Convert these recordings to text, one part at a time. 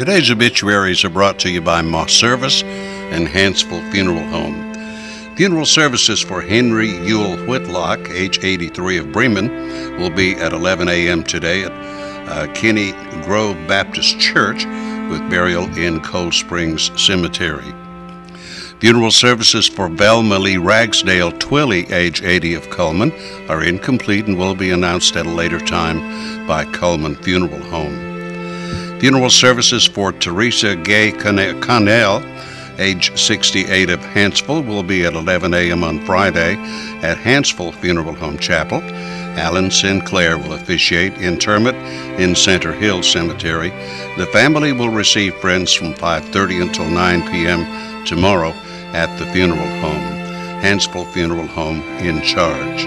Today's obituaries are brought to you by Moss Service and Hansville Funeral Home. Funeral services for Henry Ewell Whitlock, age 83 of Bremen, will be at 11 a.m. today at Kenny Grove Baptist Church with burial in Cold Springs Cemetery. Funeral services for Velma Lee Ragsdale Twilley, age 80 of Cullman, are incomplete and will be announced at a later time by Cullman Funeral Home. Funeral services for Teresa Gay Connell, age 68 of Hansville, will be at 11 a.m. on Friday at Hansville Funeral Home Chapel. Alan Sinclair will officiate interment in Center Hill Cemetery. The family will receive friends from 5:30 until 9 p.m. tomorrow at the funeral home. Hansville Funeral Home in charge.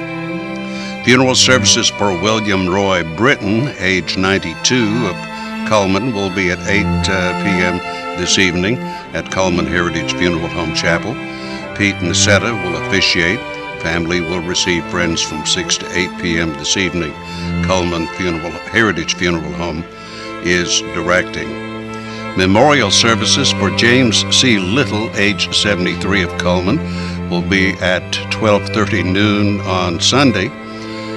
Funeral services for William Roy Britton, age 92 of Cullman, will be at 8 p.m. this evening at Cullman Heritage Funeral Home Chapel. Pete Nicetta will officiate. Family will receive friends from 6 to 8 p.m. this evening. Cullman Heritage Funeral Home is directing. Memorial services for James C. Little, age 73 of Cullman, will be at 12:30 noon on Sunday.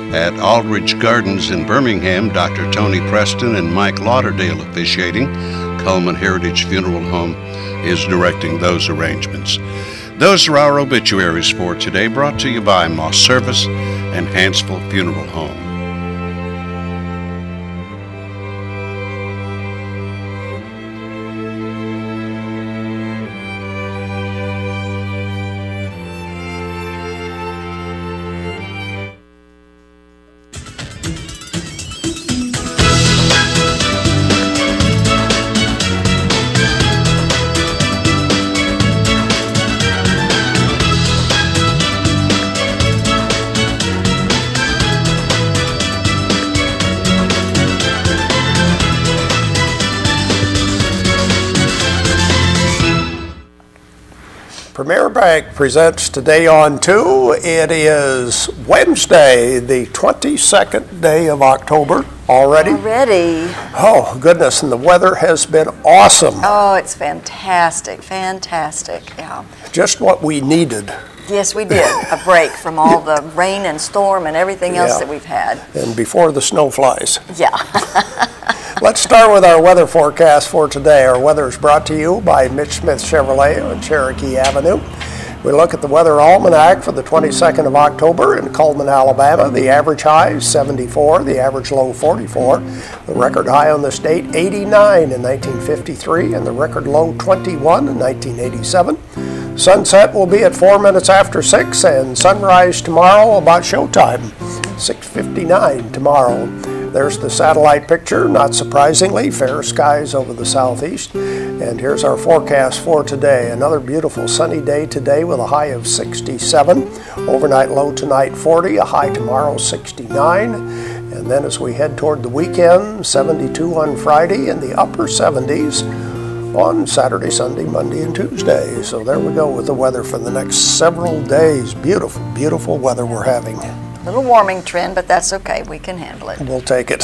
At Aldridge Gardens in Birmingham, Dr. Tony Preston and Mike Lauderdale officiating. Cullman Heritage Funeral Home is directing those arrangements. Those are our obituaries for today, brought to you by Moss Service and Hansville Funeral Home. Premier Bank presents Today on 2. It is Wednesday, the 22nd day of October already. Oh, goodness, and the weather has been awesome. Oh, it's fantastic, yeah. Just what we needed. Yes, we did. A break from all the rain and storm and everything else that we've had. And before the snow flies. Yeah. Let's start with our weather forecast for today. Our weather is brought to you by Mitch Smith Chevrolet on Cherokee Avenue. We look at the weather almanac for the 22nd of October in Cullman, Alabama. The average high is 74, the average low 44. The record high on the state 89 in 1953 and the record low 21 in 1987. Sunset will be at 4 minutes after 6 and sunrise tomorrow about showtime, 6:59 tomorrow. There's the satellite picture, not surprisingly, fair skies over the southeast. And here's our forecast for today. Another beautiful sunny day today with a high of 67. Overnight low tonight 40, a high tomorrow 69. And then as we head toward the weekend, 72 on Friday and the upper 70s on Saturday, Sunday, Monday, and Tuesday. So there we go with the weather for the next several days. Beautiful, beautiful weather we're having. A little warming trend, but that's okay. We can handle it. We'll take it.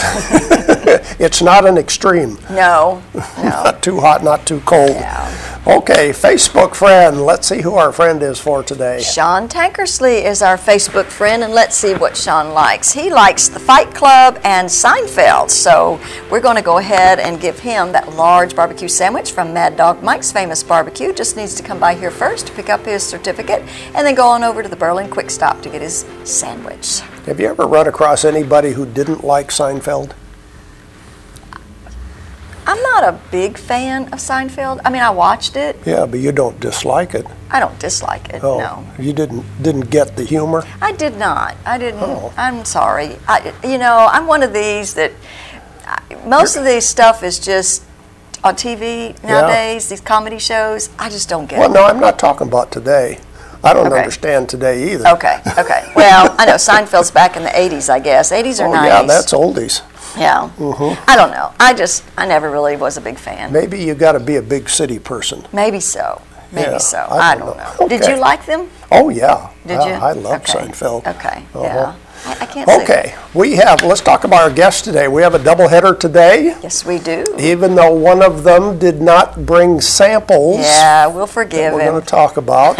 It's not an extreme. No. Not too hot, not too cold. Yeah. Okay, Facebook friend. Let's see who our friend is for today. Sean Tankersley is our Facebook friend, and let's see what Sean likes. He likes the Fight Club and Seinfeld, so we're going to go ahead and give him that large barbecue sandwich from Mad Dog Mike's Famous Barbecue. Just needs to come by here first to pick up his certificate, and then go on over to the Berlin Quick Stop to get his sandwich. Have you ever run across anybody who didn't like Seinfeld? I'm not a big fan of Seinfeld. I mean, I watched it. Yeah, but you don't dislike it. I don't dislike it, no. You didn't get the humor? I did not. I didn't. Oh. I'm sorry. I'm one of these that most of this stuff is just on TV nowadays, these comedy shows. I just don't get it. Well, no, I'm not talking about today. I don't understand today either. Okay. Well, I know Seinfeld's back in the 80s, I guess. 80s or 90s. Yeah, that's oldies. Yeah. Mm-hmm. I don't know. I never really was a a big fan. Maybe you got to be a big city person. Maybe so. Maybe I don't know. Okay. Did you like them? Oh, yeah. Did you? I love Seinfeld. Okay, yeah. I can't say. Okay, let's talk about our guests today. We have a doubleheader today. Yes, we do. Even though one of them did not bring samples. Yeah, we'll forgive him. We're going to talk about.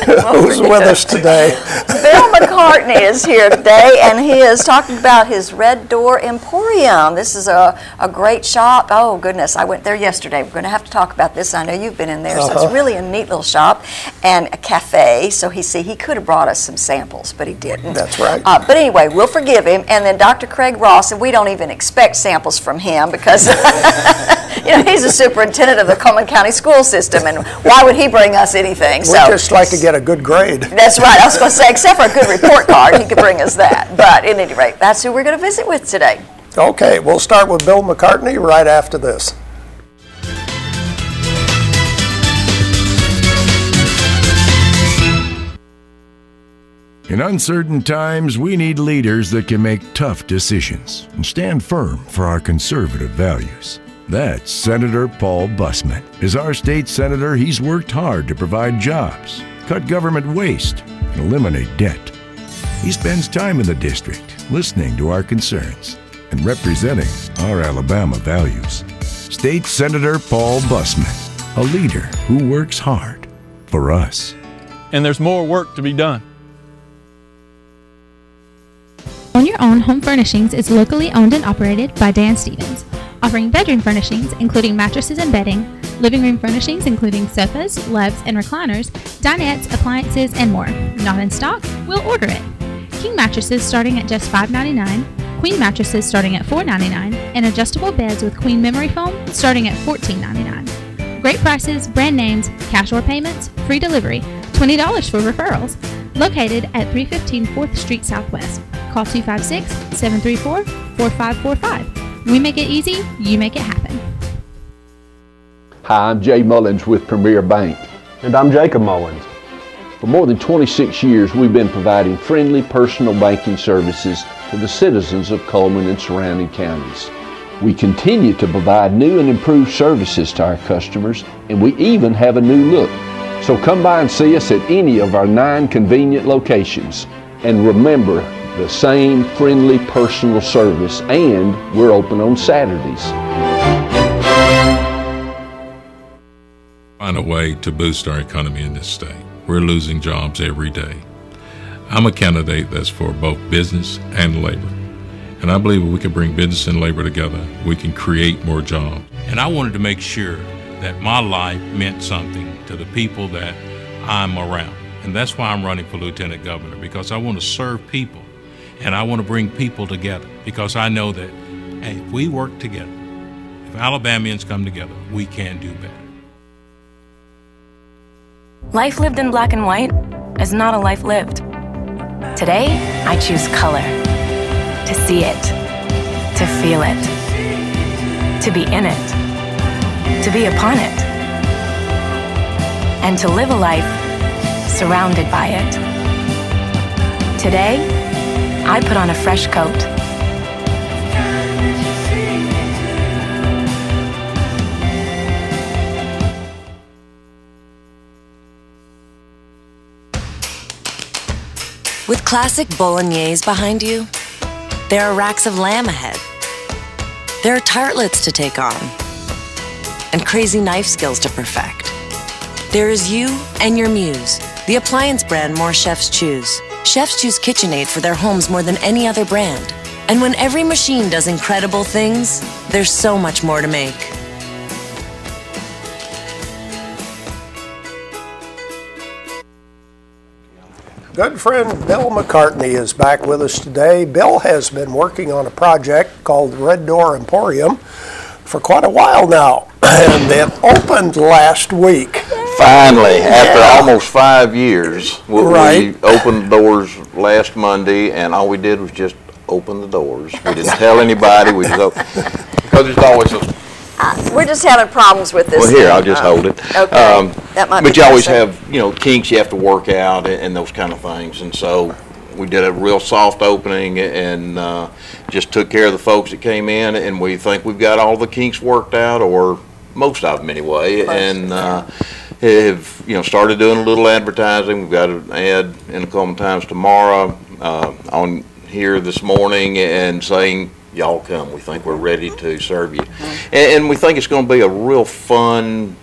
Who's with us today? Bill McCartney is here today, and he is talking about his Red Door Emporium. This is a great shop. Oh, goodness, I went there yesterday. We're going to have to talk about this. I know you've been in there, so it's really a neat little shop and a cafe. So he could have brought us some samples, but he didn't. That's right. But anyway, we'll forgive him. And then Dr. Craig Ross, and we don't even expect samples from him because he's the superintendent of the Cullman County school system, and why would he bring us anything? We just like to get a good grade. That's right. I was going to say, except for a good report card, he could bring us that. But at any rate, that's who we're going to visit with today. Okay, we'll start with Bill McCartney right after this. In uncertain times, we need leaders that can make tough decisions and stand firm for our conservative values. That's Senator Paul Busman. As our state senator, he's worked hard to provide jobs, cut government waste, and eliminate debt. He spends time in the district, listening to our concerns and representing our Alabama values. State Senator Paul Busman, a leader who works hard for us. And there's more work to be done. Own Your Own Home Furnishings is locally owned and operated by Dan Stevens, offering bedroom furnishings including mattresses and bedding, living room furnishings including sofas, loves, and recliners, dinettes, appliances, and more. Not in stock? We'll order it. King mattresses starting at just $5.99, queen mattresses starting at $4.99, and adjustable beds with queen memory foam starting at $14.99. Great prices, brand names, cash or payments, free delivery, $20 for referrals. Located at 315 4th Street Southwest. Call 256-734-4545. We make it easy, you make it happen. Hi, I'm Jay Mullins with Premier Bank. And I'm Jacob Mullins. For more than 26 years, we've been providing friendly personal banking services to the citizens of Cullman and surrounding counties. We continue to provide new and improved services to our customers, and we even have a new look. So come by and see us at any of our 9 convenient locations. And remember, the same friendly personal service, and we're open on Saturdays. Find a way to boost our economy in this state. We're losing jobs every day. I'm a candidate that's for both business and labor. And I believe if we can bring business and labor together, we can create more jobs. And I wanted to make sure that my life meant something to the people that I'm around. And that's why I'm running for Lieutenant Governor, because I want to serve people and I want to bring people together, because I know that, hey, if we work together, if Alabamians come together, we can do better. Life lived in black and white is not a life lived. Today, I choose color. To see it, to feel it, to be in it, to be upon it, and to live a life surrounded by it. Today, I put on a fresh coat. With classic bolognese behind you, there are racks of lamb ahead. There are tartlets to take on, and crazy knife skills to perfect. There is you and your muse, the appliance brand more chefs choose. Chefs choose KitchenAid for their homes more than any other brand. And when every machine does incredible things, there's so much more to make. Good friend Bill McCartney is back with us today. Bill has been working on a project called Red Door Emporium for quite a while now, and it opened last week. Finally, after almost 5 years, we opened the doors last Monday, and all we did was just open the doors. We didn't tell anybody. We just because there's always a. We're just having problems with this. Well, here, I'll just hold it. Okay. That might be but you always have, kinks you have to work out and those kind of things. And so we did a real soft opening and just took care of the folks that came in. And we think we've got all the kinks worked out, or most of them anyway. And have started doing a little advertising. We've got an ad in the Cullman Times tomorrow. on here this morning and saying, y'all come. We think we're ready to serve you. And we think it's going to be a real fun,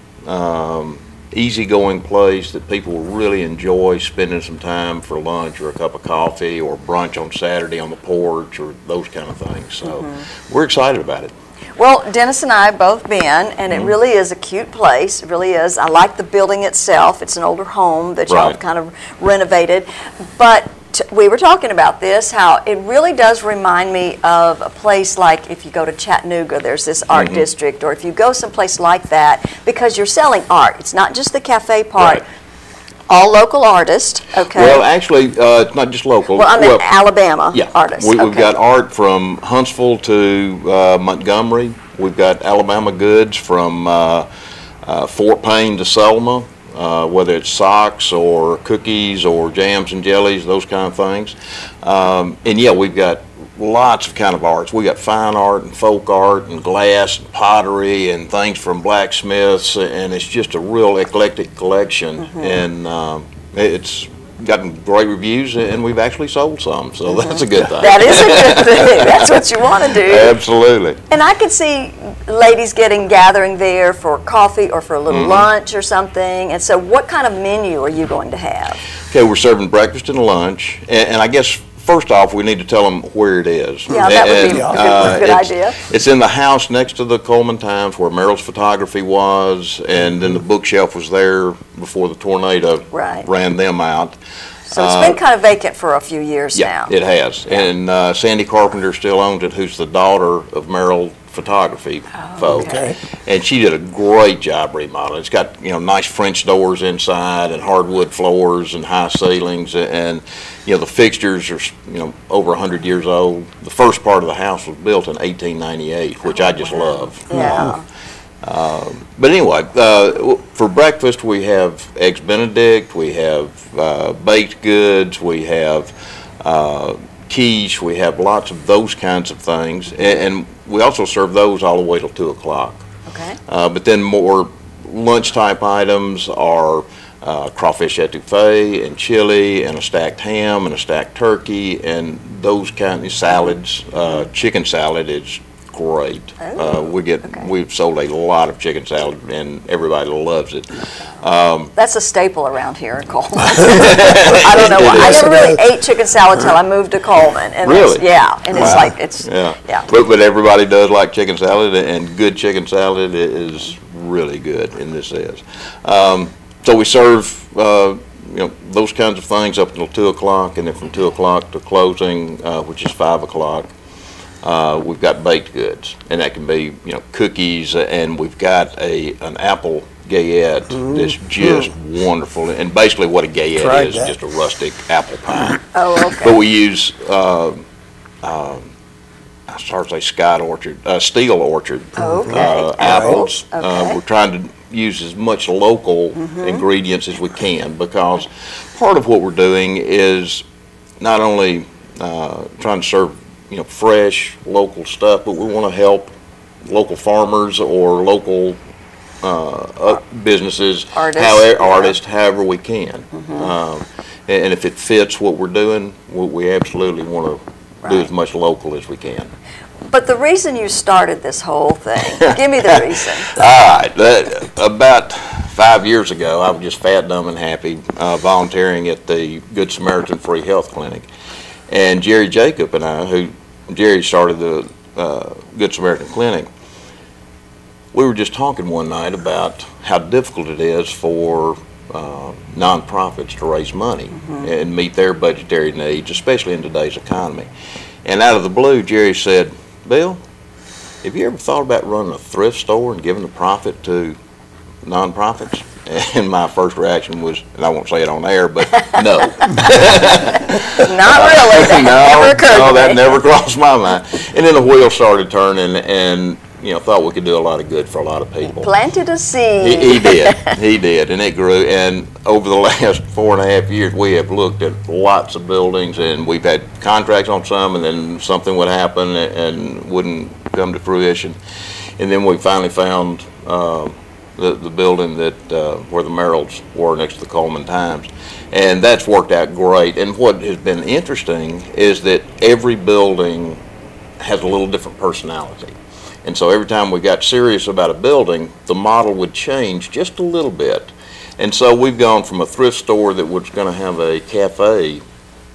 easygoing place that people will really enjoy spending some time for lunch or a cup of coffee or brunch on Saturday on the porch or those kind of things. So we're excited about it. Well, Dennis and I have both been, and it really is a cute place. It really is. I like the building itself. It's an older home that y'all kind of renovated. But we were talking about this, how it really does remind me of a place like if you go to Chattanooga, there's this art district, or if you go someplace like that, because you're selling art. It's not just the cafe part. All local artists, okay? Well, actually, it's not just local. Well, I mean Alabama artists. We've got art from Huntsville to Montgomery. We've got Alabama goods from Fort Payne to Selma, whether it's socks or cookies or jams and jellies, those kind of things. And yeah, we've got lots of kind of arts. We got fine art and folk art and glass and pottery and things from blacksmiths, and it's just a real eclectic collection. And it's gotten great reviews, and we've actually sold some, so that's a good thing. That is a good thing. That's what you want to do. Absolutely. And I could see ladies gathering there for coffee or for a little lunch or something. And so what kind of menu are you going to have? Okay, we're serving breakfast and lunch, and I guess first off, we need to tell them where it is. Yeah, that would be a good idea. It's in the house next to the Cullman Times where Merrill's photography was, and then the bookshelf was there before the tornado ran them out. So it's been kind of vacant for a few years now. Yeah, it has. And Sandy Carpenter still owns it, who's the daughter of Merrill photography folk. And she did a great job remodeling. It's got, nice French doors inside and hardwood floors and high ceilings, and the fixtures are over 100 years old. The first part of the house was built in 1898, which I just love. Yeah. But anyway, for breakfast we have Eggs Benedict, we have baked goods, we have quiche, we have lots of those kinds of things, and we also serve those all the way till 2 o'clock. Okay. But then more lunch type items are crawfish etouffee and chili and a stacked ham and a stacked turkey and those kind of salads. Chicken salad is great. We've sold a lot of chicken salad and everybody loves it. That's a staple around here in Cullman. I don't know why. I never really ate chicken salad till I moved to Cullman. And really? It's But everybody does like chicken salad, and good chicken salad is really good, and this is. So we serve those kinds of things up until 2 o'clock, and then from 2 o'clock to closing, which is 5 o'clock. We've got baked goods, and that can be cookies, and we've got an apple gayette that's just wonderful. And basically, what a gayette is just a rustic apple pie. But we use I started to say Steel Orchard apples. We're trying to use as much local ingredients as we can, because part of what we're doing is not only trying to serve fresh local stuff, but we want to help local farmers or local businesses, artists, however we can. And if it fits what we're doing, we absolutely want to do as much local as we can. But the reason you started this whole thing, give me the reason. All right. About 5 years ago, I was just fat, dumb, and happy volunteering at the Good Samaritan Free Health Clinic. And Jerry Jacob and I, Jerry started the Good Samaritan Clinic, we were just talking one night about how difficult it is for nonprofits to raise money and meet their budgetary needs, especially in today's economy. And out of the blue, Jerry said, "Bill, have you ever thought about running a thrift store and giving the profit to nonprofits?" And my first reaction was, and I won't say it on air, but no. Not really. That never crossed my mind. And then the wheel started turning, and thought we could do a lot of good for a lot of people. Planted a seed. He did, and it grew. And over the last 4.5 years, we have looked at lots of buildings, and we've had contracts on some, and then something would happen and wouldn't come to fruition. And then we finally found the building that where the Merrills were next to the Cullman Times. And that's worked out great. And what has been interesting is that every building has a little different personality. And so every time we got serious about a building, the model would change just a little bit. And so we've gone from a thrift store that was going to have a cafe,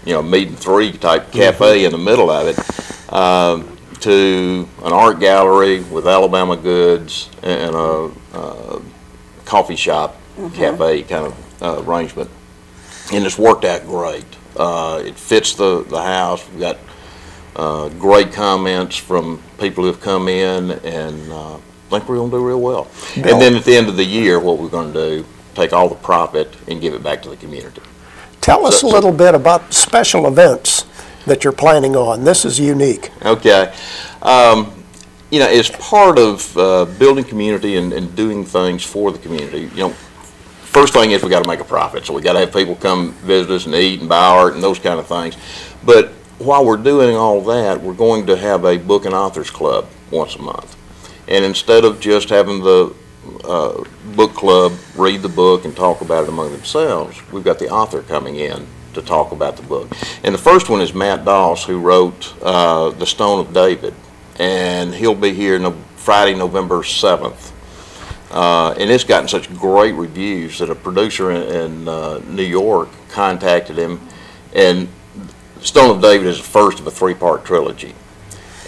meet and three type cafe in the middle of it, to an art gallery with Alabama goods and a coffee shop cafe kind of arrangement. And it's worked out great. It fits the house. We've got great comments from people who've come in, and I think we're going to do real well. Bill. And then at the end of the year, what we're going to do, take all the profit and give it back to the community. Tell us a little bit about special events that you're planning on. This is unique. Okay. As part of building community and doing things for the community, first thing is we got to make a profit. So we got to have people come visit us and eat and buy art and those kind of things. But while we're doing all that, we're going to have a book and authors club once a month. And instead of just having the book club read the book and talk about it among themselves, we've got the author coming in to talk about the book. And the first one is Matt Doss, who wrote The Stone of David. And he'll be here Friday, November 7th. And it's gotten such great reviews that a producer in New York contacted him. And Stone of David is the first of a 3-part trilogy.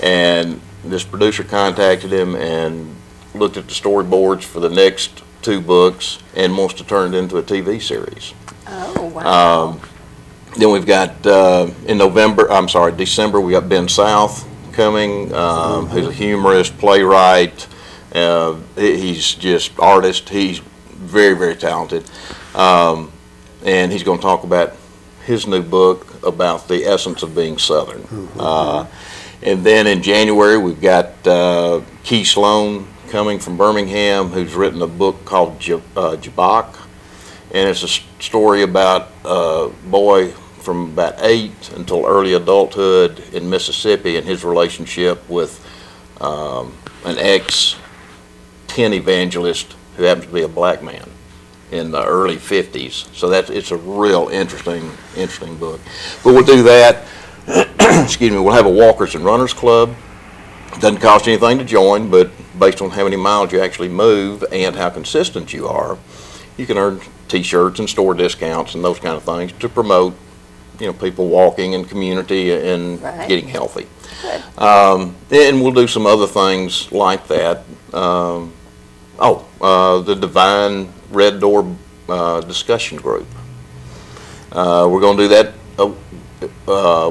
And this producer contacted him and looked at the storyboards for the next 2 books and wants to turn it into a TV series. Oh, wow. Then we've got December, we got Ben South coming, who's a humorist, playwright. He's just artist. He's very, very talented. And he's going to talk about his new book about the essence of being Southern. And then in January, we've got Key Sloan coming from Birmingham, who's written a book called Jabak. And it's a story about a boy from about 8 until early adulthood in Mississippi and his relationship with an ex-teen evangelist who happens to be a black man in the early 50s. So it's a real interesting book. But we'll do that. Excuse me. We'll have a Walkers and Runners Club. It doesn't cost anything to join, but based on how many miles you actually move and how consistent you are, you can earn T-shirts and store discounts and those kind of things to promote, people walking in community and getting healthy. Good. And we'll do some other things like that. The Divine Red Door discussion group. We're going to do that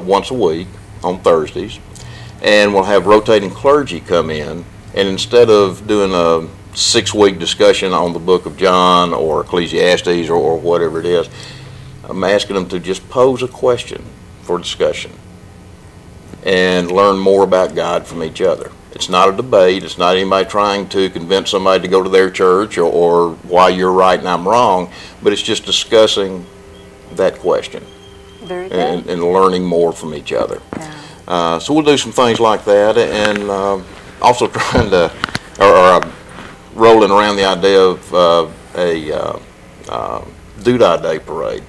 once a week on Thursdays, and we'll have rotating clergy come in, and instead of doing a 6-week discussion on the book of John or Ecclesiastes or whatever it is, I'm asking them to just pose a question for discussion and learn more about God from each other. It's not a debate. It's not anybody trying to convince somebody to go to their church or why you're right and I'm wrong, but it's just discussing that question. Very good. And learning more from each other. Yeah. So we'll do some things like that, and also trying to, or rolling around the idea of a Doodah Day parade.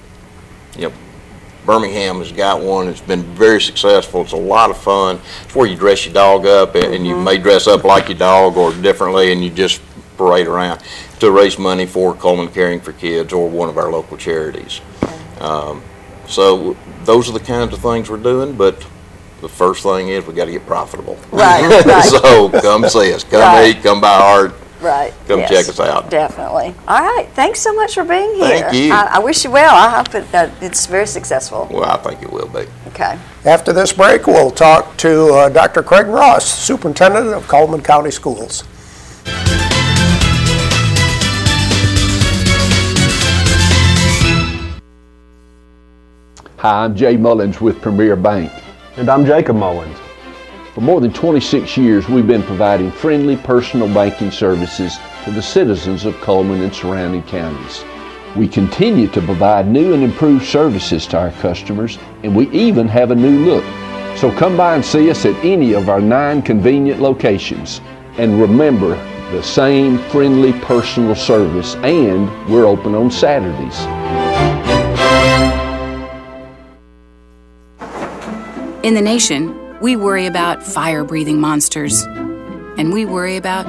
Birmingham has got one. It's been very successful. It's a lot of fun. It's where you dress your dog up, and you may dress up like your dog or differently, and you just parade around to raise money for Cullman Caring for Kids or one of our local charities. So those are the kinds of things we're doing, but the first thing is we got to get profitable. Right. So come see us. Come eat. Come buy art. Right. Come check us out. Definitely. All right. Thanks so much for being here. Thank you. I wish you well. I hope it's very successful. Well, I think it will be. Okay. After this break, we'll talk to Dr. Craig Ross, Superintendent of Cullman County Schools. Hi, I'm Jay Mullins with Premier Bank. And I'm Jacob Mullins. For more than 26 years, we've been providing friendly personal banking services to the citizens of Cullman and surrounding counties. We continue to provide new and improved services to our customers, and we even have a new look. So come by and see us at any of our 9 convenient locations. And remember, the same friendly personal service, and we're open on Saturdays. In the nation, we worry about fire-breathing monsters, and we worry about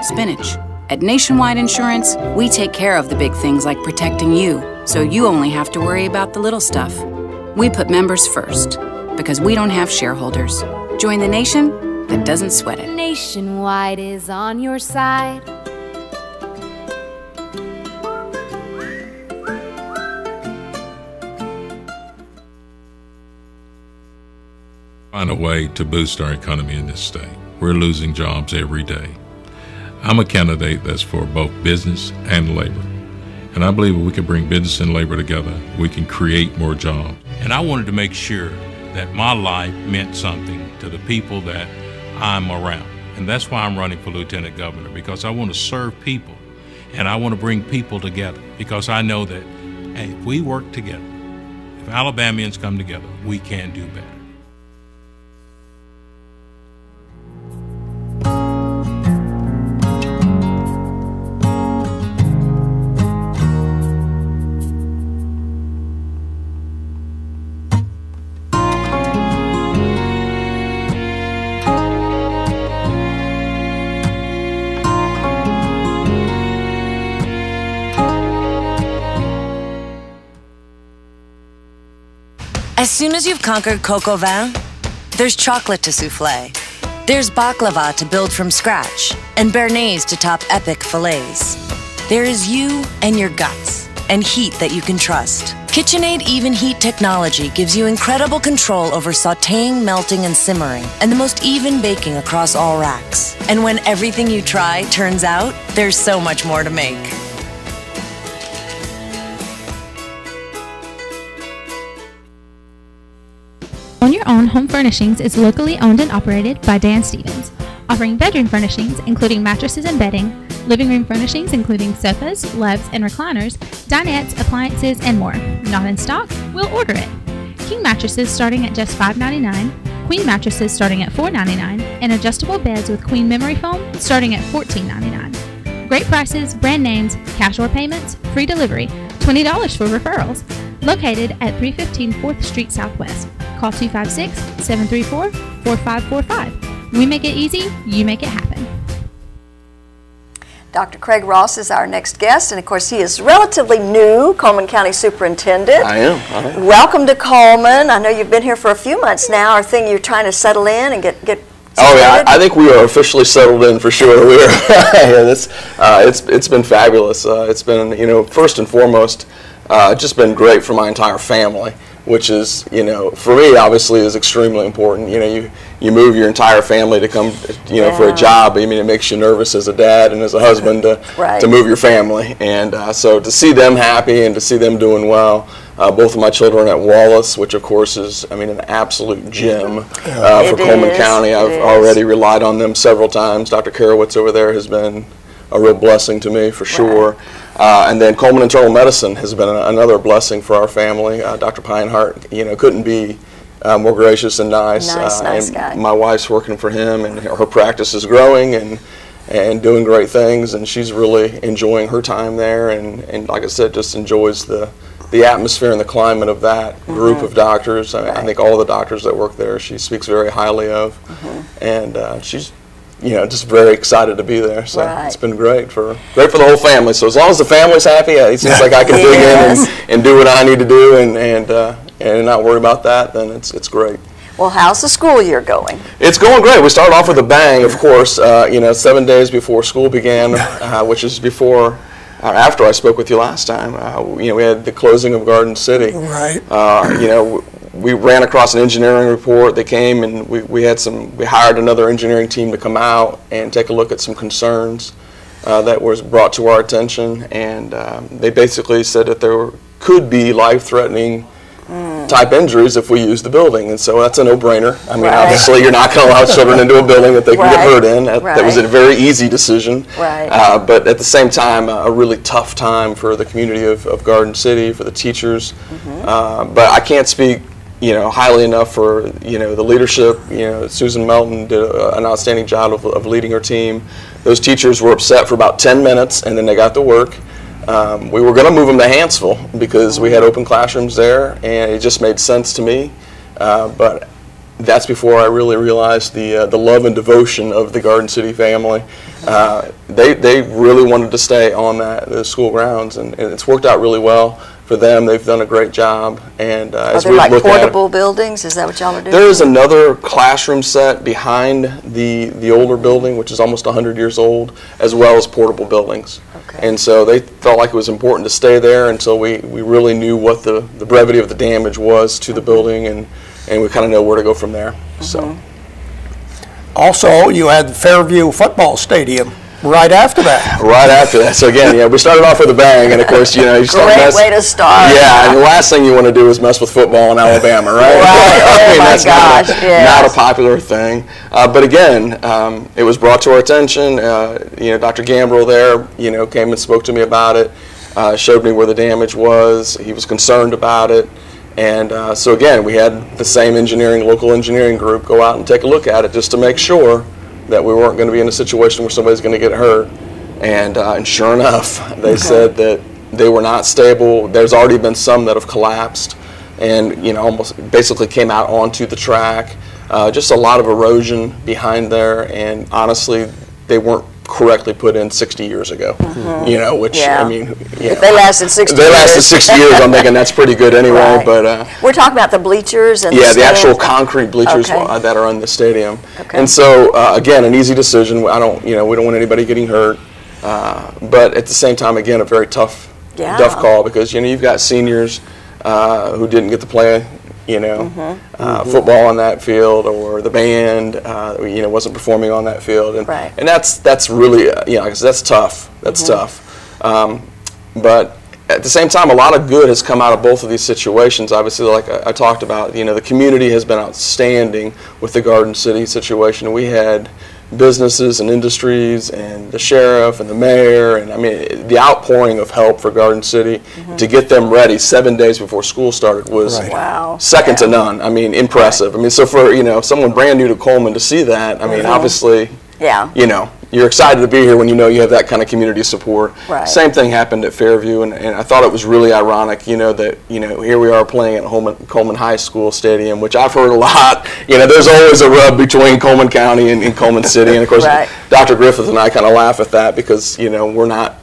spinach. At Nationwide Insurance, we take care of the big things like protecting you, so you only have to worry about the little stuff. We put members first, because we don't have shareholders. Join the nation that doesn't sweat it. Nationwide is on your side. Find a way to boost our economy in this state. We're losing jobs every day. I'm a candidate that's for both business and labor. And I believe if we can bring business and labor together, we can create more jobs. And I wanted to make sure that my life meant something to the people that I'm around. And that's why I'm running for lieutenant governor, because I want to serve people and I want to bring people together, because I know that, hey, if we work together, if Alabamians come together, we can do better. As soon as you've conquered coq au vin, there's chocolate to souffle. There's baklava to build from scratch, and béarnaise to top epic fillets. There is you and your guts, and heat that you can trust. KitchenAid Even Heat technology gives you incredible control over sautéing, melting, and simmering, and the most even baking across all racks. And when everything you try turns out, there's so much more to make. Own Your Own Home Furnishings is locally owned and operated by Dan Stevens, offering bedroom furnishings including mattresses and bedding, living room furnishings including sofas, loves, and recliners, dinettes, appliances, and more. Not in stock? We'll order it. King mattresses starting at just $5.99, queen mattresses starting at $4.99, and adjustable beds with queen memory foam starting at $14.99. Great prices, brand names, cash or payments, free delivery, $20 for referrals. Located at 315 4th Street Southwest. Call 256-734-4545. We make it easy, you make it happen. Dr. Craig Ross is our next guest, and of course he is relatively new Cullman County Superintendent. I am. Welcome to Cullman. I know you've been here for a few months now. Or you're trying to settle in and get Oh yeah, I think we are officially settled in for sure. We are. Yeah, it's been fabulous. It's been, first and foremost, just been great for my entire family, which is, for me obviously is extremely important. You move your entire family to come, for a job. I mean, it makes you nervous as a dad and as a husband to move your family, and so to see them happy and to see them doing well. Both of my children at Wallace, which of course is, an absolute gem for Cullman County. I've already relied on them several times. Dr. Karowitz over there has been a real blessing to me for sure. And then Cullman Internal Medicine has been another blessing for our family. Dr. Pinehart, couldn't be more gracious and nice. Nice guy. My wife's working for him, and her practice is growing and doing great things, and she's really enjoying her time there, and like I said, just enjoys the atmosphere and the climate of that group of doctors. I think all the doctors that work there, she speaks very highly of, and she's just very excited to be there. So it's been great for the whole family. So as long as the family's happy, it seems like I can dig in and do what I need to do and not worry about that. Then it's great. Well, how's the school year going? It's going great. We started off with a bang, of course. 7 days before school began, which is after I spoke with you last time. We had the closing of Garden City. Right. We ran across an engineering report. They came and we hired another engineering team to come out and take a look at some concerns that was brought to our attention, and they basically said that there could be life-threatening type injuries if we use the building, and so that's a no-brainer. Obviously you're not going to allow children into a building that they can get hurt in. That was a very easy decision, but at the same time a really tough time for the community of Garden City, for the teachers. But I can't speak highly enough for, the leadership. Susan Melton did an outstanding job of leading her team. Those teachers were upset for about 10 minutes, and then they got to work. We were going to move them to Hanceville because we had open classrooms there, and it just made sense to me. But that's before I really realized the love and devotion of the Garden City family. They really wanted to stay on the school grounds, and it's worked out really well for them. They've done a great job. And are there like portable buildings? Is that what y'all are doing? There is another classroom set behind the older building, which is almost 100 years old, as well as portable buildings. Okay. And so they felt like it was important to stay there until we really knew what the brevity of the damage was to the building, and we kind of know where to go from there. So. Also, you had the Fairview Football Stadium right after that. Right after that. So again, we started off with a bang, and of course, you start Great way to start. Yeah, and the last thing you want to do is mess with football in Alabama, right? Right. That's not a popular thing. But again, it was brought to our attention. Dr. Gambrill there, came and spoke to me about it, showed me where the damage was. He was concerned about it. And so again, we had the same local engineering group go out and take a look at it just to make sure that we weren't going to be in a situation where somebody's going to get hurt. And sure enough, they said that they were not stable. There's already been some that have collapsed and almost basically came out onto the track. Just a lot of erosion behind there, and honestly, they weren't correctly put in 60 years ago. Which if they lasted 60 years. They lasted 60 years, I'm thinking that's pretty good anyway. Right. But we're talking about the bleachers and the actual concrete bleachers that are in the stadium. Okay. And so again, an easy decision. We don't want anybody getting hurt. But at the same time, again, a very tough call, because you've got seniors who didn't get to play football on that field, or the band wasn't performing on that field, and that's really that's tough. That's tough. But at the same time, a lot of good has come out of both of these situations. Obviously, like I talked about, the community has been outstanding with the Garden City situation. We had businesses and industries and the sheriff and the mayor, and the outpouring of help for Garden City to get them ready 7 days before school started was second to none. Impressive. So for someone brand new to Cullman to see that, obviously, you're excited to be here when you have that kind of community support. Right. Same thing happened at Fairview, and I thought it was really ironic, that here we are playing at Cullman High School Stadium, which I've heard a lot. There's always a rub between Cullman County and Cullman City, and of course, Dr. Griffith and I kind of laugh at that because we're not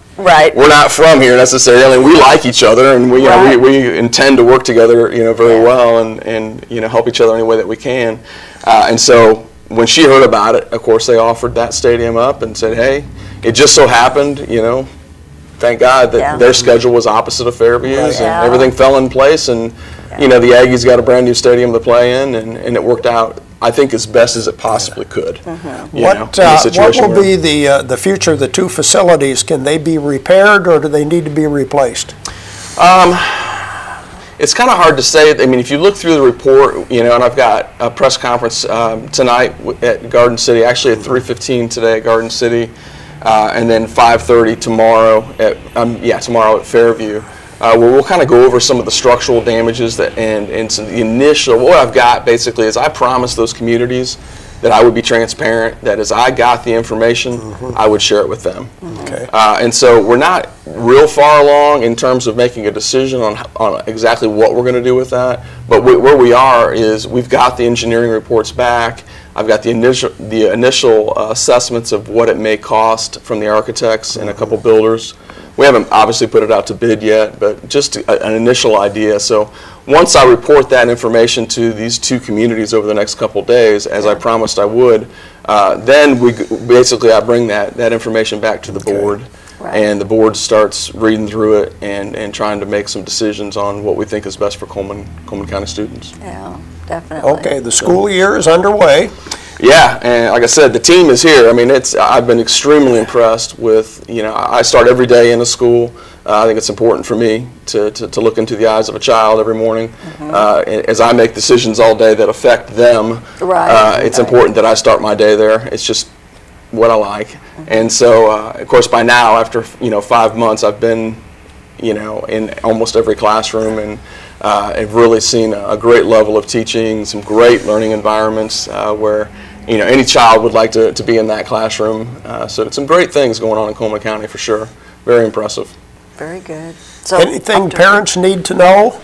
from here necessarily. We like each other, and we intend to work together very well and help each other any way that we can, and so. When she heard about it, of course, they offered that stadium up and said, hey, it just so happened, thank God that their schedule was opposite of Fairview's, and everything fell in place, and, the Aggies got a brand new stadium to play in, and it worked out, I think, as best as it possibly could. What will be the future of the two facilities? Can they be repaired, or do they need to be replaced? It's kind of hard to say. If you look through the report, and I've got a press conference tonight at Garden City, actually at 3:15 today at Garden City, and then 5:30 tomorrow at Fairview, where we'll kind of go over some of the structural damages and some of the initial. What I've got basically is I promised those communities that I would be transparent, that as I got the information, I would share it with them. Okay. And so we're not real far along in terms of making a decision on exactly what we're going to do with that, but where we are is we've got the engineering reports back. I've got the initial assessments of what it may cost from the architects and a couple builders. We haven't obviously put it out to bid yet, but just an initial idea. So once I report that information to these two communities over the next couple days, as I promised I would, then I bring that information back to the board, and the board starts reading through it and trying to make some decisions on what we think is best for Cullman County students. Yeah, definitely. Okay, the school year is underway. Yeah, and like I said, the team is here. I've been extremely impressed with, I start every day in a school. I think it's important for me to look into the eyes of a child every morning. As I make decisions all day that affect them, it's important that I start my day there. It's just what I like. And so, of course, by now, after 5 months, I've been in almost every classroom, and have really seen a great level of teaching, some great learning environments where any child would like to be in that classroom. So some great things going on in Cullman County for sure. Very impressive. Very good. So anything parents need to know?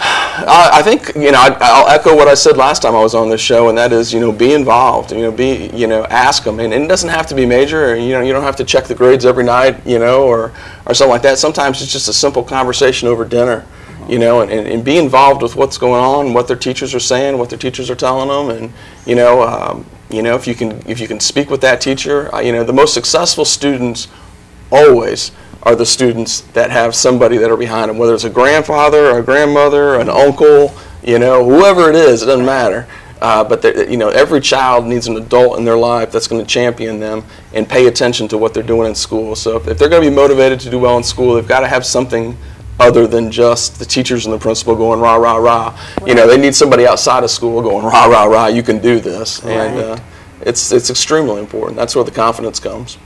I think I'll echo what I said last time I was on this show, and that is be involved. Ask them, and it doesn't have to be major. You don't have to check the grades every night, or something like that. Sometimes it's just a simple conversation over dinner, and be involved with what's going on, what their teachers are saying, what their teachers are telling them, and if you can speak with that teacher, the most successful students always are the students that have somebody that are behind them, whether it's a grandfather, a grandmother, an uncle, whoever it is, it doesn't matter. But every child needs an adult in their life that's going to champion them and pay attention to what they're doing in school. So if they're going to be motivated to do well in school, they've got to have something other than just the teachers and the principal going rah, rah, rah. Right. They need somebody outside of school going rah, rah, rah, you can do this. Right. And it's extremely important. That's where the confidence comes.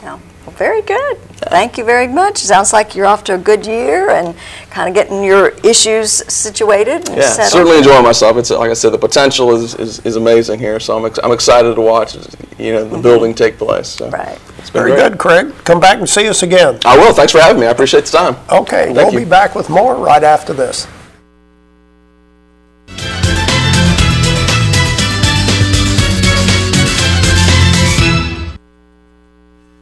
Yeah. Well, very good. Thank you very much. Sounds like you're off to a good year and kind of getting your issues situated and settled. Certainly enjoying myself. It's like I said, the potential is amazing here. So I'm excited to watch the building take place. So right. It's been very good, Craig. Come back and see us again. I will. Thanks for having me. I appreciate the time. Okay, we'll be back with more right after this.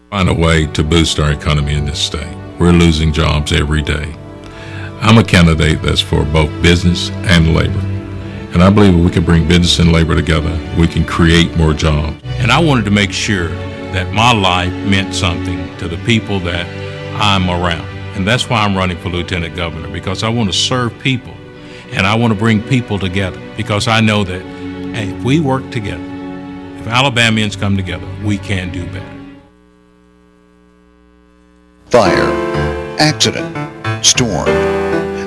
Find a way to boost our economy in this state. We're losing jobs every day. I'm a candidate that's for both business and labor. And I believe if we can bring business and labor together, we can create more jobs. And I wanted to make sure that my life meant something to the people that I'm around. And that's why I'm running for Lieutenant Governor, because I want to serve people and I want to bring people together, because I know that, hey, if we work together, if Alabamians come together, we can do better. Fire, accident, storm.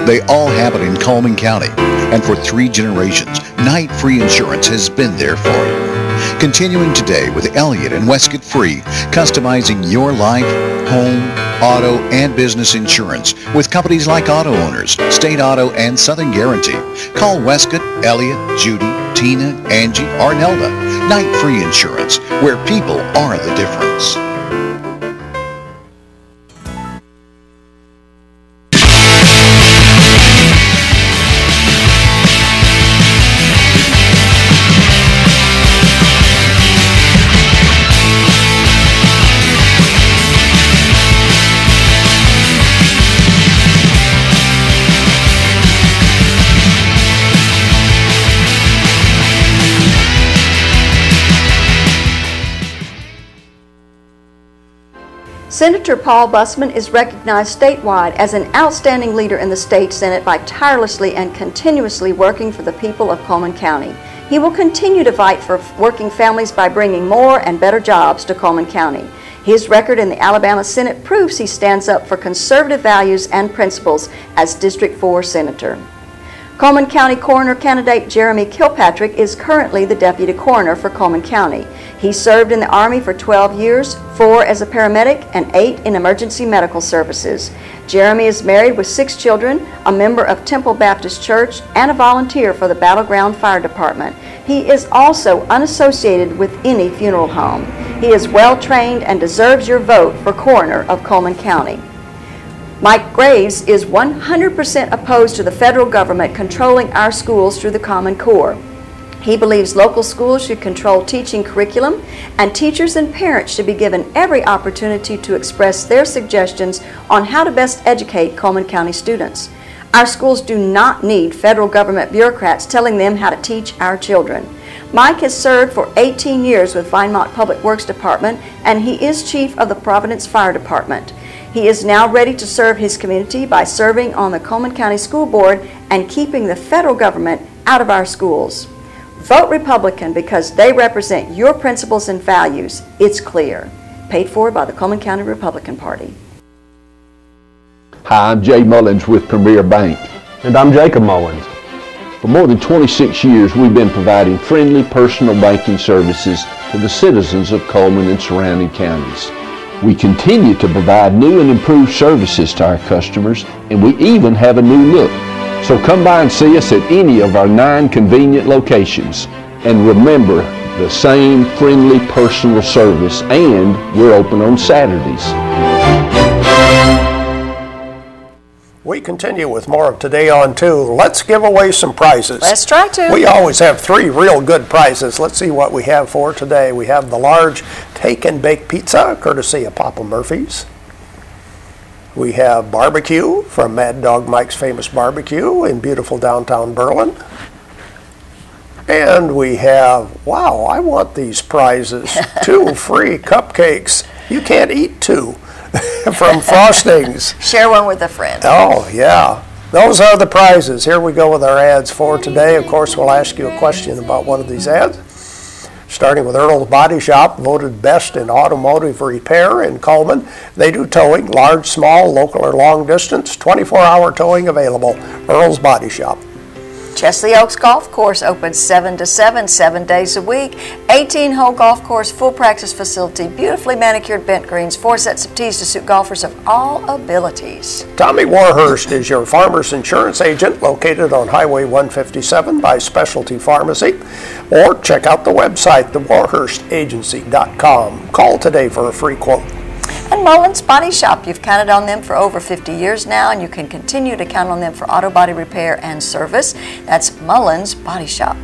They all happen in Cullman County, and for 3 generations, Night Free Insurance has been there for you. Continuing today with Elliott and Westcott Free, customizing your life, home, auto, and business insurance with companies like Auto Owners, State Auto, and Southern Guarantee. Call Westcott, Elliott, Judy, Tina, Angie, or Nelda. Night Free Insurance, where people are the difference. Senator Paul Busman is recognized statewide as an outstanding leader in the state Senate by tirelessly and continuously working for the people of Cullman County. He will continue to fight for working families by bringing more and better jobs to Cullman County. His record in the Alabama Senate proves he stands up for conservative values and principles as District 4 Senator. Cullman County Coroner candidate Jeremy Kilpatrick is currently the Deputy Coroner for Cullman County. He served in the Army for 12 years, 4 as a paramedic and 8 in emergency medical services. Jeremy is married with 6 children, a member of Temple Baptist Church, and a volunteer for the Battleground Fire Department. He is also unassociated with any funeral home. He is well trained and deserves your vote for Coroner of Cullman County. Mike Graves is 100% opposed to the federal government controlling our schools through the Common Core. He believes local schools should control teaching curriculum, and teachers and parents should be given every opportunity to express their suggestions on how to best educate Cullman County students. Our schools do not need federal government bureaucrats telling them how to teach our children. Mike has served for 18 years with Vinemont Public Works Department, and he is chief of the Providence Fire Department. He is now ready to serve his community by serving on the Cullman County School Board and keeping the federal government out of our schools. Vote Republican because they represent your principles and values. It's clear. Paid for by the Cullman County Republican Party. Hi, I'm Jay Mullins with Premier Bank. And I'm Jacob Mullins. For more than 26 years, we've been providing friendly personal banking services to the citizens of Cullman and surrounding counties. We continue to provide new and improved services to our customers, and we even have a new look. So come by and see us at any of our 9 convenient locations. And remember, the same friendly personal service, and we're open on Saturdays. We continue with more of Today on 2. Let's give away some prizes. Let's try to. We always have 3 real good prizes. Let's see what we have for today. We have the large take and bake pizza, courtesy of Papa Murphy's. We have barbecue from Mad Dog Mike's Famous Barbecue in beautiful downtown Berlin. And we have, wow, I want these prizes, 2 free cupcakes. You can't eat 2 from Frostings. Share one with a friend. Oh, yeah. Those are the prizes. Here we go with our ads for today. Of course, we'll ask you a question about one of these ads. Starting with Earl's Body Shop, voted best in automotive repair in Cullman. They do towing, large, small, local, or long distance. 24-hour towing available. Earl's Body Shop. Chesley Oaks Golf Course open 7 to 7, 7 days a week. 18-hole golf course, full practice facility, beautifully manicured bent greens, 4 sets of tees to suit golfers of all abilities. Tommy Warhurst is your Farmers Insurance agent located on Highway 157 by Specialty Pharmacy. Or check out the website, thewarhurstagency.com. Call today for a free quote. And Mullins Body Shop, you've counted on them for over 50 years now, and you can continue to count on them for auto body repair and service. That's Mullins Body Shop.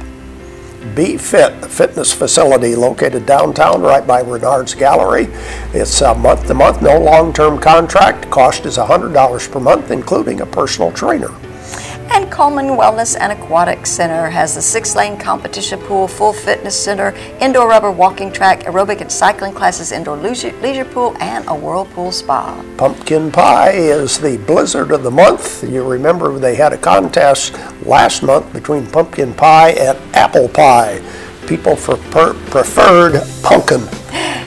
Be Fit, a fitness facility located downtown right by Renard's Gallery. It's month to month, no long-term contract. Cost is $100 per month, including a personal trainer. And Cullman Wellness and Aquatic Center has the 6-lane competition pool, full fitness center, indoor rubber walking track, aerobic and cycling classes, indoor leisure pool, and a whirlpool spa. Pumpkin pie is the blizzard of the month. You remember they had a contest last month between pumpkin pie and apple pie. People preferred pumpkin.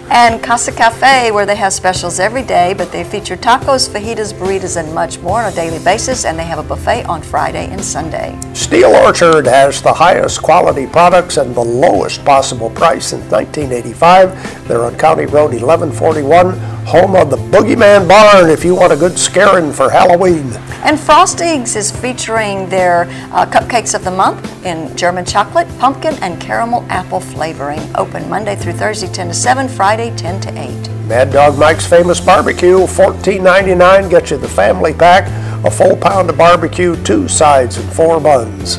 And Casa Cafe, where they have specials every day, but they feature tacos, fajitas, burritos, and much more on a daily basis, and they have a buffet on Friday and Sunday. Steel Orchard has the highest quality products and the lowest possible price since 1985. They're on County Road 1141, home of the Boogeyman Barn if you want a good scaring for Halloween. And Frostings is featuring their cupcakes of the month in German chocolate, pumpkin, and caramel apple flavoring. Open Monday through Thursday 10 to 7, Friday 10 to 8. Mad Dog Mike's Famous Barbecue, $14.99, gets you the family pack, a full pound of barbecue, 2 sides and 4 buns.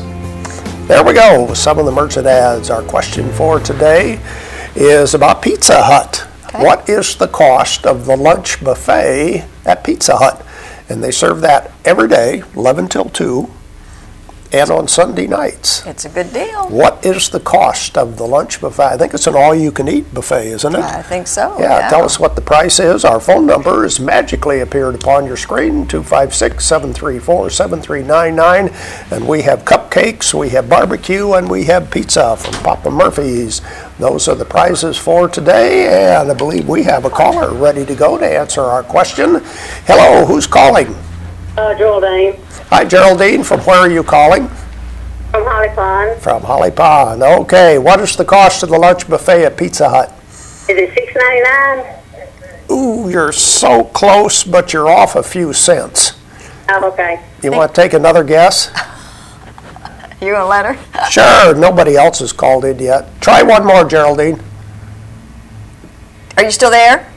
There we go, some of the merchant ads. Our question for today is about Pizza Hut. Okay. What is the cost of the lunch buffet at Pizza Hut? And they serve that every day, 11 till 2, and on Sunday nights. It's a good deal. What is the cost of the lunch buffet? I think it's an all-you-can-eat buffet, isn't it? I think so. Yeah, tell us what the price is. Our phone number has magically appeared upon your screen, 256-734-7399. And we have cupcakes, we have barbecue, and we have pizza from Papa Murphy's. Those are the prizes for today, and I believe we have a caller ready to go to answer our question. Hello, who's calling? Geraldine. Hi, Geraldine. From where are you calling? From Holly Pond. From Holly Pond. Okay. What is the cost of the lunch buffet at Pizza Hut? Is it $6.99? Ooh, you're so close, but you're off a few cents. Oh, okay. You want to take another guess? You gonna let her? Sure. Nobody else has called in yet. Try one more, Geraldine. Are you still there?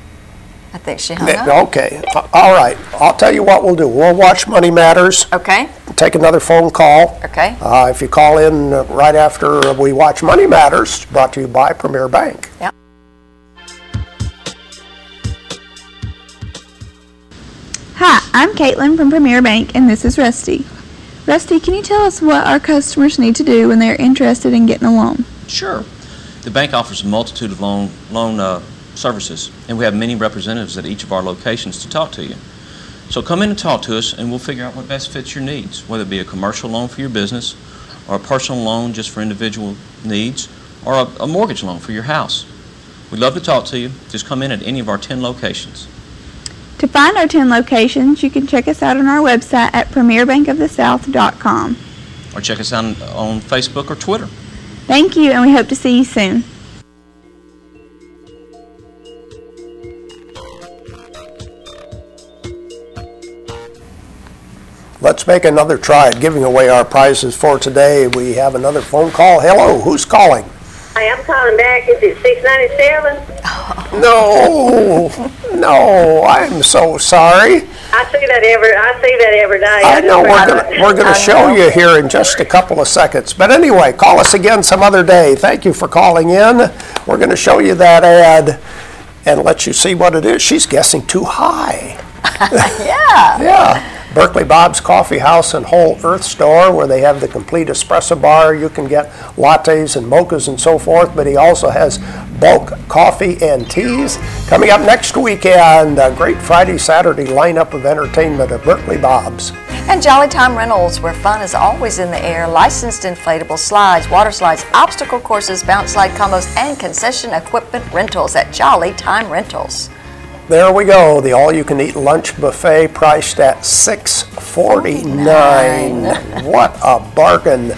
I think she hung up. Okay. All right. I'll tell you what we'll do. We'll watch Money Matters. Okay. Take another phone call. Okay. If you call in right after we watch Money Matters, brought to you by Premier Bank. Yep. Hi, I'm Caitlin from Premier Bank, and this is Rusty. Rusty, can you tell us what our customers need to do when they're interested in getting a loan? Sure. The bank offers a multitude of loan services, and we have many representatives at each of our locations to talk to you. So come in and talk to us, and we'll figure out what best fits your needs, whether it be a commercial loan for your business, or a personal loan just for individual needs, or a mortgage loan for your house. We'd love to talk to you. Just come in at any of our 10 locations. To find our 10 locations, you can check us out on our website at premierbankofthesouth.com. Or check us out on Facebook or Twitter. Thank you, and we hope to see you soon. Let's make another try at giving away our prizes for today. We have another phone call. Hello, who's calling? Hi, I'm calling back. Is it 697? No, I'm so sorry. I see that every day. I know we're going to show you here in just a couple of seconds. But anyway, call us again some other day. Thank you for calling in. We're going to show you that ad and let you see what it is. She's guessing too high. Yeah. Berkeley Bob's Coffee House and Whole Earth Store, where they have the complete espresso bar. You can get lattes and mochas and so forth, but he also has bulk coffee and teas. Coming up next weekend, a great Friday, Saturday lineup of entertainment at Berkeley Bob's. And Jolly Time Rentals, where fun is always in the air. Licensed inflatable slides, water slides, obstacle courses, bounce slide combos, and concession equipment rentals at Jolly Time Rentals. There we go, the all-you-can-eat lunch buffet priced at $6.49. What a bargain.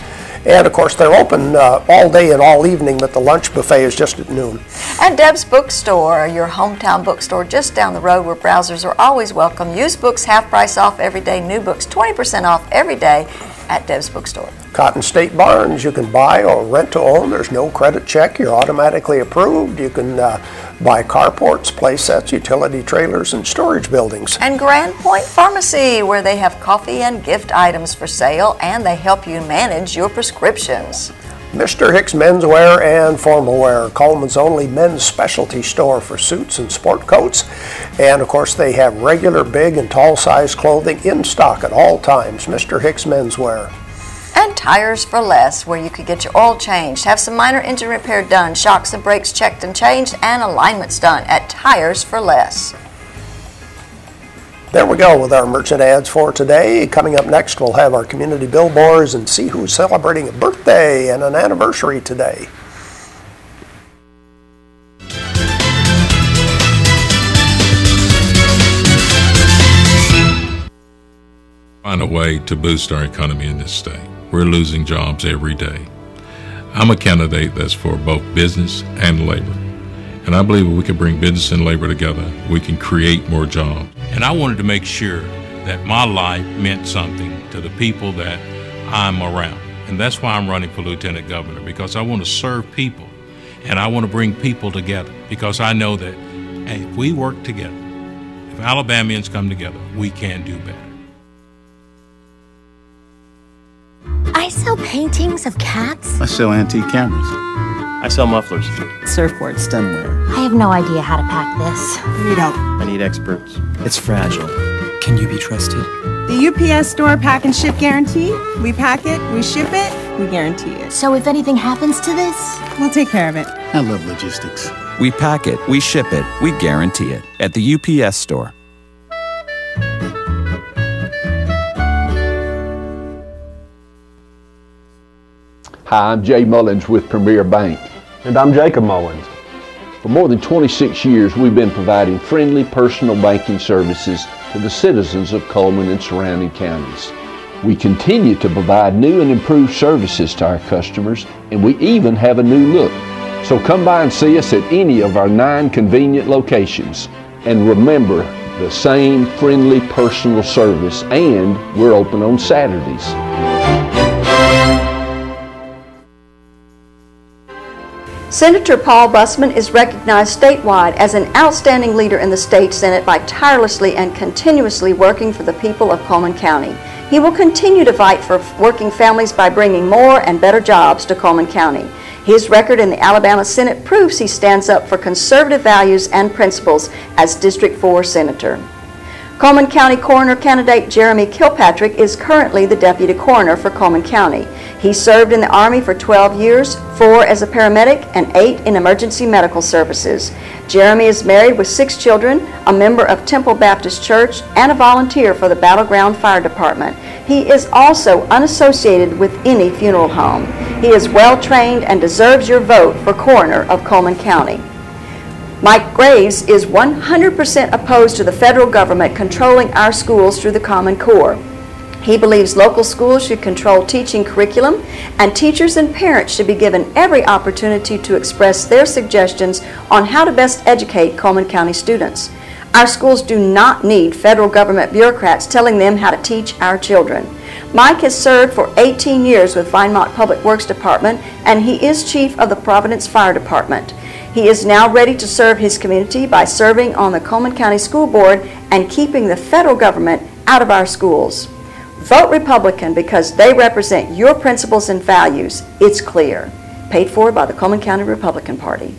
And, of course, they're open all day and all evening, but the lunch buffet is just at noon. And Deb's Bookstore, your hometown bookstore just down the road where browsers are always welcome. Used books half price off every day, new books 20% off every day at Deb's Bookstore. Cotton State Barns, you can buy or rent to own. There's no credit check. You're automatically approved. You can buy carports, play sets, utility trailers, and storage buildings. And Grand Point Pharmacy, where they have coffee and gift items for sale, and they help you manage your prescriptions. Mr. Hicks Menswear and Formal Wear, Cullman's only men's specialty store for suits and sport coats. And, of course, they have regular, big, and tall size clothing in stock at all times. Mr. Hicks Menswear. And Tires for Less, where you could get your oil changed, have some minor engine repair done, shocks and brakes checked and changed, and alignments done at Tires for Less. There we go with our merchant ads for today. Coming up next, we'll have our community billboards and see who's celebrating a birthday and an anniversary today. Find a way to boost our economy in this state. We're losing jobs every day. I'm a candidate that's for both business and labor. And I believe if we can bring business and labor together, we can create more jobs. And I wanted to make sure that my life meant something to the people that I'm around. And that's why I'm running for lieutenant governor, because I want to serve people and I want to bring people together, because I know that hey, if we work together, if Alabamians come together, we can do better. I sell paintings of cats. I sell antique cameras. I sell mufflers. Surfboard stemware. I have no idea how to pack this. I need help. I need experts. It's fragile. Can you be trusted? The UPS Store Pack and Ship Guarantee. We pack it, we ship it, we guarantee it. So if anything happens to this, we'll take care of it. I love logistics. We pack it, we ship it, we guarantee it at the UPS Store. Hi, I'm Jay Mullins with Premier Bank. And I'm Jacob Mullins. For more than 26 years, we've been providing friendly personal banking services to the citizens of Cullman and surrounding counties. We continue to provide new and improved services to our customers, and we even have a new look. So come by and see us at any of our 9 convenient locations. And remember, the same friendly personal service, and we're open on Saturdays. Senator Paul Busman is recognized statewide as an outstanding leader in the state Senate by tirelessly and continuously working for the people of Cullman County. He will continue to fight for working families by bringing more and better jobs to Cullman County. His record in the Alabama Senate proves he stands up for conservative values and principles as District 4 Senator. Cullman County Coroner candidate Jeremy Kilpatrick is currently the Deputy Coroner for Cullman County. He served in the Army for 12 years, 4 as a paramedic and 8 in emergency medical services. Jeremy is married with 6 children, a member of Temple Baptist Church, and a volunteer for the Battleground Fire Department. He is also unassociated with any funeral home. He is well trained and deserves your vote for Coroner of Cullman County. Mike Graves is 100% opposed to the federal government controlling our schools through the Common Core. He believes local schools should control teaching curriculum, and teachers and parents should be given every opportunity to express their suggestions on how to best educate Cullman County students. Our schools do not need federal government bureaucrats telling them how to teach our children. Mike has served for 18 years with Vinemont Public Works Department, and he is chief of the Providence Fire Department. He is now ready to serve his community by serving on the Cullman County School Board and keeping the federal government out of our schools. Vote Republican because they represent your principles and values. It's clear. Paid for by the Cullman County Republican Party.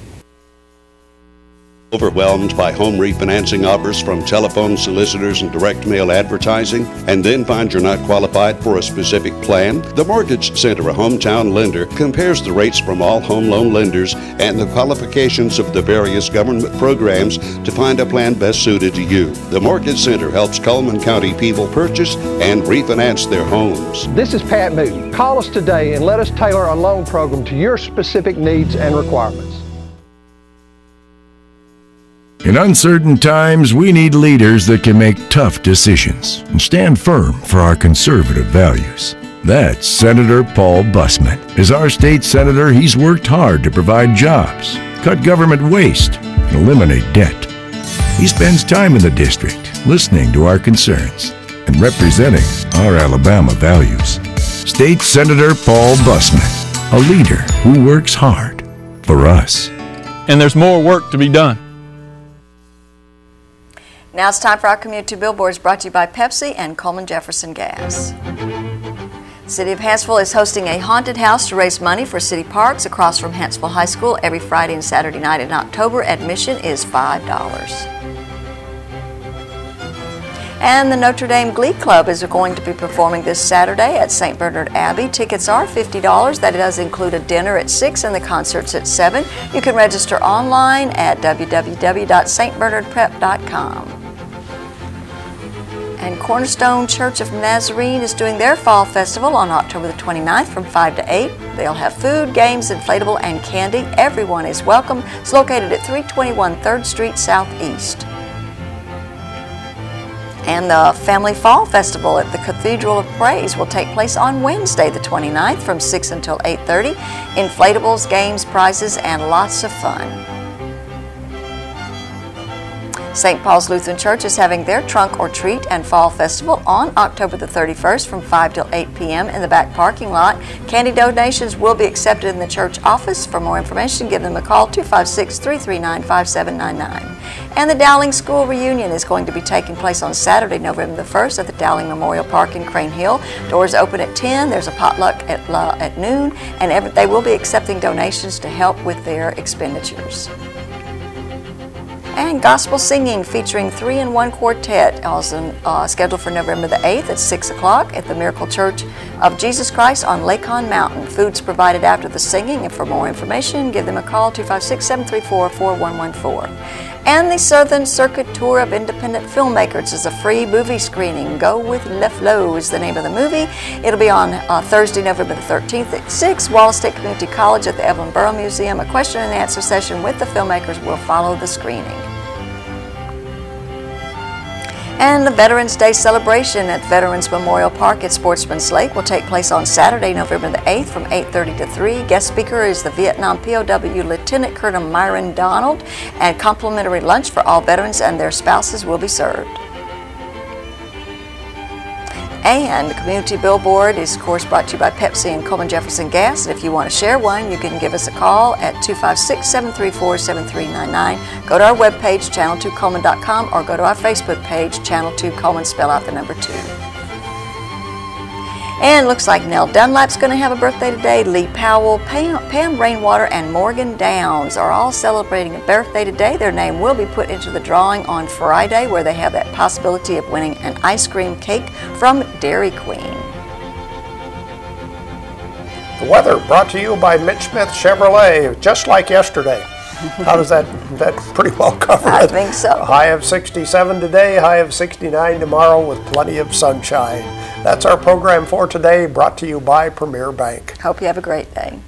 Overwhelmed by home refinancing offers from telephone solicitors and direct mail advertising, and then find you're not qualified for a specific plan? The Mortgage Center, a hometown lender, compares the rates from all home loan lenders and the qualifications of the various government programs to find a plan best suited to you. The Mortgage Center helps Cullman County people purchase and refinance their homes. This is Pat Newton. Call us today and let us tailor a loan program to your specific needs and requirements. In uncertain times, we need leaders that can make tough decisions and stand firm for our conservative values. That's Senator Paul Bussmann. As our state senator, he's worked hard to provide jobs, cut government waste, and eliminate debt. He spends time in the district, listening to our concerns and representing our Alabama values. State Senator Paul Bussmann, a leader who works hard for us. And there's more work to be done. Now it's time for our community billboards, brought to you by Pepsi and Cullman Jefferson Gas. The City of Hanceville is hosting a haunted house to raise money for city parks across from Hanceville High School every Friday and Saturday night in October. Admission is $5. And the Notre Dame Glee Club is going to be performing this Saturday at St. Bernard Abbey. Tickets are $50. That does include a dinner at 6 and the concerts at 7. You can register online at www.stbernardprep.com. And Cornerstone Church of Nazarene is doing their Fall Festival on October the 29th from 5 to 8. They'll have food, games, inflatable, and candy. Everyone is welcome. It's located at 321 3rd Street Southeast. And the Family Fall Festival at the Cathedral of Praise will take place on Wednesday the 29th from 6 until 8:30. Inflatables, games, prizes, and lots of fun. St. Paul's Lutheran Church is having their Trunk or Treat and Fall Festival on October the 31st from 5 till 8 p.m. in the back parking lot. Candy donations will be accepted in the church office. For more information, give them a call, 256-339-5799. And the Dowling School Reunion is going to be taking place on Saturday, November the 1st at the Dowling Memorial Park in Crane Hill. Doors open at 10. There's a potluck at noon, and they will be accepting donations to help with their expenditures. And gospel singing featuring 3-in-1 quartet is scheduled for November the 8th at 6 o'clock at the Miracle Church of Jesus Christ on Lacon Mountain. Food's provided after the singing, and for more information, give them a call, 256-734-4114. And the Southern Circuit Tour of Independent Filmmakers is a free movie screening. Go with Le Flow is the name of the movie. It'll be on Thursday, November the 13th at 6, Wallace State Community College at the Evelyn Borough Museum. A question and answer session with the filmmakers will follow the screening. And the Veterans Day celebration at Veterans Memorial Park at Sportsman's Lake will take place on Saturday, November the 8th from 8:30 to 3. Guest speaker is the Vietnam POW Lieutenant Colonel Myron Donald, and complimentary lunch for all veterans and their spouses will be served. And the community billboard is, of course, brought to you by Pepsi and Cullman Jefferson Gas. And if you want to share one, you can give us a call at 256-734-7399. Go to our webpage, channel2cullman.com, or go to our Facebook page, Channel 2 Cullman, spell out the number 2. And looks like Nell Dunlap's going to have a birthday today. Lee Powell, Pam Rainwater, and Morgan Downs are all celebrating a birthday today. Their name will be put into the drawing on Friday, where they have that possibility of winning an ice cream cake from Dairy Queen. The weather brought to you by Mitch Smith Chevrolet, just like yesterday. How does that pretty well cover it? I think so. High of 67 today, high of 69 tomorrow with plenty of sunshine. That's our program for today, brought to you by Premier Bank. Hope you have a great day.